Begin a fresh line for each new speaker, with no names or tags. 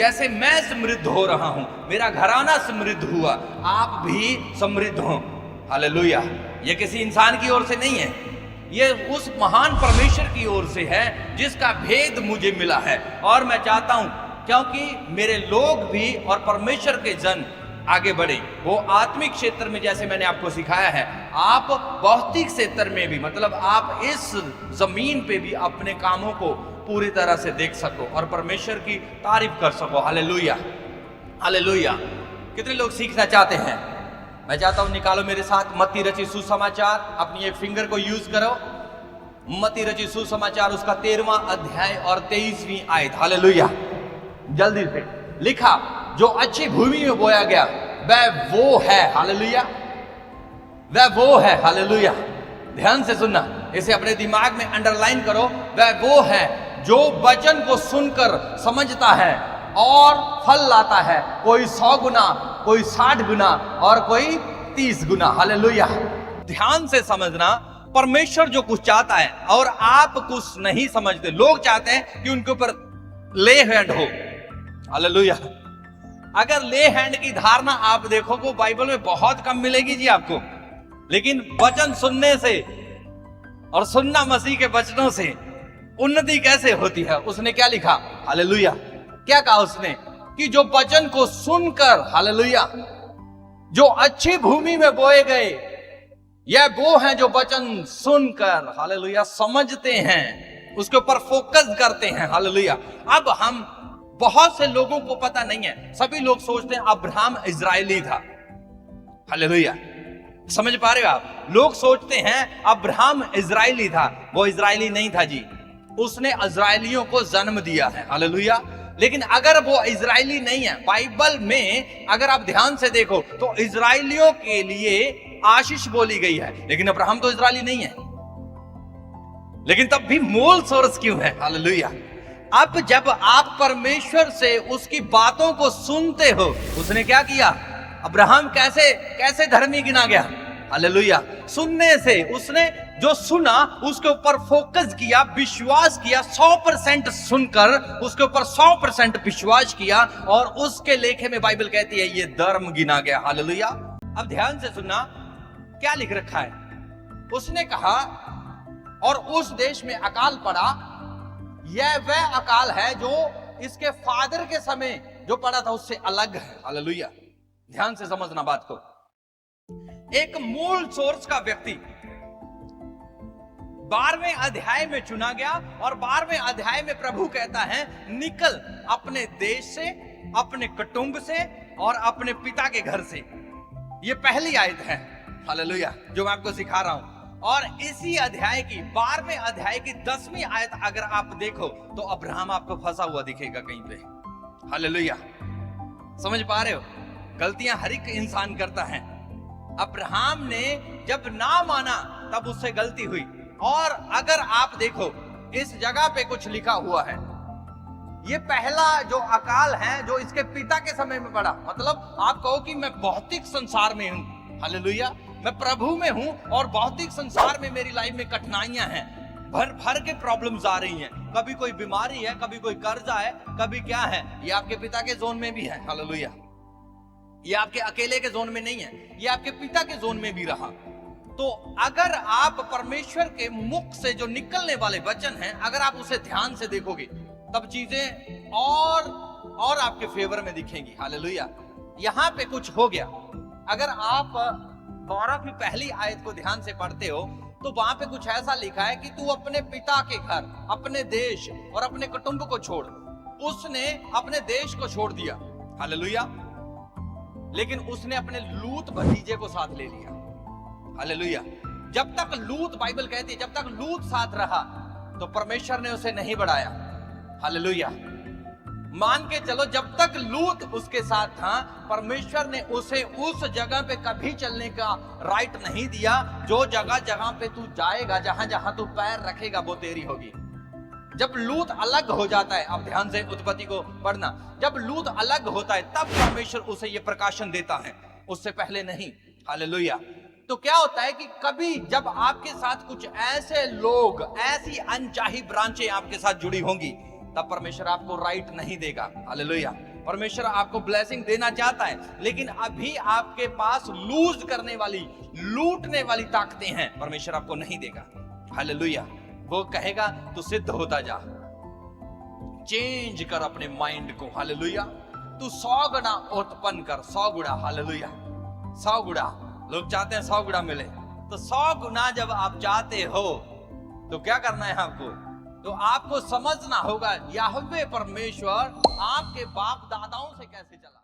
जैसे मैं समृद्ध हो रहा हूं, मेरा घराना समृद्ध हुआ, आप भी समृद्ध हो। हालेलुया। ये किसी इंसान की ओर से नहीं है, ये उस महान परमेश्वर की ओर से है जिसका भेद मुझे मिला है। और मैं चाहता हूं क्योंकि मेरे लोग भी और परमेश्वर के जन आगे बढ़े, वो आत्मिक क्षेत्र में जैसे मैंने आपको सिखाया है, आप भौतिक क्षेत्र में भी, मतलब आप इस जमीन पे भी अपने कामों को पूरी तरह से देख सको और परमेश्वर की तारीफ कर सको। Hallelujah, hallelujah. कितने लोग सीखना चाहते हैं? मैं चाहता हूं निकालो मेरे साथ मत्ती रचित सुसमाचार, अपनी एक फिंगर को यूज करो। मत्ती रचित सुसमाचार उसका 13वां अध्याय और 23वीं आयत। हालेलुया। जल्दी से लिखा, जो अच्छी भूमि में बोया गया वह वो है। हालेलुया, वह वो है। हालेलुया। ध्यान से सुनना, इसे अपने दिमाग में अंडरलाइन करो। वह वो है जो वचन को सुनकर समझता है और फल लाता है, कोई 100 गुना, कोई 60 गुना और कोई 30 गुना। हालेलुया। ध्यान से समझना, परमेश्वर जो कुछ चाहता है और आप कुछ नहीं समझते। लोग चाहते हैं कि उनके ऊपर ले हैंड हो। हालेलुया। अगर ले हैंड की धारणा आप देखोगे बाइबल में बहुत कम मिलेगी जी आपको, लेकिन वचन सुनने से और सुनना मसीह के वचनों से उन्नति कैसे होती है। उसने क्या लिखा? हालेलुया। क्या कहा उसने? कि जो वचन को सुनकर, हालेलुया, जो अच्छी भूमि में बोए गए, यह वो हैं जो वचन सुनकर, हालेलुया, समझते हैं, उसके ऊपर फोकस करते हैं। हालेलुया। अब हम बहुत से लोगों को पता नहीं है, सभी लोग सोचते हैं अब्राहम इजरायली था। हालेलुया। समझ पा रहे हो आप? लोग सोचते हैं अब्राहम इजरायली था, वो इजरायली नहीं था जी, उसने इजरायलियों को जन्म दिया है। हालेलुया। लेकिन अगर वो इजरायली नहीं है, बाइबल में अगर आप ध्यान से देखो तो इजरायलियों के लिए आशीष बोली गई है, लेकिन अब्राहम तो इजरायली नहीं है। लेकिन तब भी मूल सोर्स क्यों है? हालेलुया। अब जब आप परमेश्वर से उसकी बातों को सुनते हो, उसने क्या किया? अब्राहम कैसे धर्मी गिना गया? हालेलुया। सुनने से, उसने जो सुना उसके ऊपर फोकस किया, विश्वास किया, 100% सुनकर उसके ऊपर 100% विश्वास किया और उसके लेखे में बाइबल कहती है ये धर्म गिना गया। हालेलुया। अब ध्यान से सुनना, क्या लिख रखा है? उसने कहा और उस देश में अकाल पड़ा, यह वह अकाल है जो इसके फादर के समय जो पड़ा था उससे अलग है। हालेलुया। ध्यान से समझना बात को। एक मूल सोर्स का व्यक्ति 12वें अध्याय में चुना गया और 12वें अध्याय में प्रभु कहता है निकल अपने देश से, अपने कुटुंब से और अपने पिता के घर से। यह पहली आयत है। हालेलुया, जो मैं आपको सिखा रहा हूं। और इसी अध्याय की 12वें अध्याय की 10वीं आयत अगर आप देखो तो अब्राहम आपको फंसा हुआ दिखेगा कहीं पे। हालेलुया। समझ पा रहे हो? गलतियां हर एक इंसान करता है। अब्राहम ने जब ना माना तब उससे गलती हुई। और अगर आप देखो इस जगह पे कुछ लिखा हुआ है, ये पहला जो अकाल है जो इसके पिता के समय में पड़ा। मतलब आप कहो कि मैं भौतिक संसार में हूं। हालेलुया। मैं प्रभु में हूं और भौतिक संसार में मेरी लाइफ में कठिनाइयां हैं, भर के प्रॉब्लम्स आ रही हैं। कभी कोई बीमारी है, कभी कोई कर्जा है, कभी क्या है। ये आपके पिता के जोन में भी है। हालेलुया। ये आपके अकेले के जोन में नहीं है, ये आपके पिता के जोन में भी रहा। तो अगर आप परमेश्वर के मुख से जो निकलने वाले वचन हैं, अगर आप उसे ध्यान से देखोगे तब चीजें और आपके फेवर में दिखेंगी। हालेलुया। यहां पे कुछ हो गया। अगर आप 12 की पहली आयत को ध्यान से पढ़ते हो तो वहां पे कुछ ऐसा लिखा है कि तू अपने पिता के घर, अपने देश और अपने कुटुंब को छोड़। उसने अपने देश को छोड़ दिया। हालेलुया। लेकिन उसने अपने लूत भतीजे को साथ ले लिया। हालेलुया। जब तक लूत, बाइबल कहती है जब तक लूत साथ रहा तो परमेश्वर ने उसे नहीं बढ़ाया। हालेलुया। मान के चलो जब तक लूत उसके साथ था परमेश्वर ने उसे उस जगह पे कभी चलने का राइट नहीं दिया। जो जगह पे तू जाएगा, जहां जहां तू पैर रखेगा वो तेरी होगी। जब लूत अलग हो जाता है, अब ध्यान से उत्पत्ति को पढ़ना, जब लूत अलग होता है तब परमेश्वर उसे ये प्रकाशन देता है, उससे पहले नहीं। हालेलुया। तो क्या होता है कि कभी जब आपके साथ कुछ ऐसे लोग, ऐसी अनचाही ब्रांचें आपके साथ जुड़ी होंगी तब परमेश्वर आपको राइट नहीं देगा। हालेलुया। परमेश्वर आपको ब्लेसिंग देना चाहता है, लेकिन अभी आपके पास लूज करने वाली, लूटने वाली ताकतें हैं, परमेश्वर आपको नहीं देगा। हालेलुया। वो कहेगा तू सिद्ध होता जा, चेंज कर अपने माइंड को। हालेलुया। तू 100 गुना उत्पन्न कर, 100 गुना। हालेलुया। 100 गुना। लोग चाहते हैं 100 गुना मिले, तो 100 गुना जब आप चाहते हो तो क्या करना है आपको? तो आपको समझना होगा याहवे परमेश्वर आपके बाप दादाओं से कैसे चला।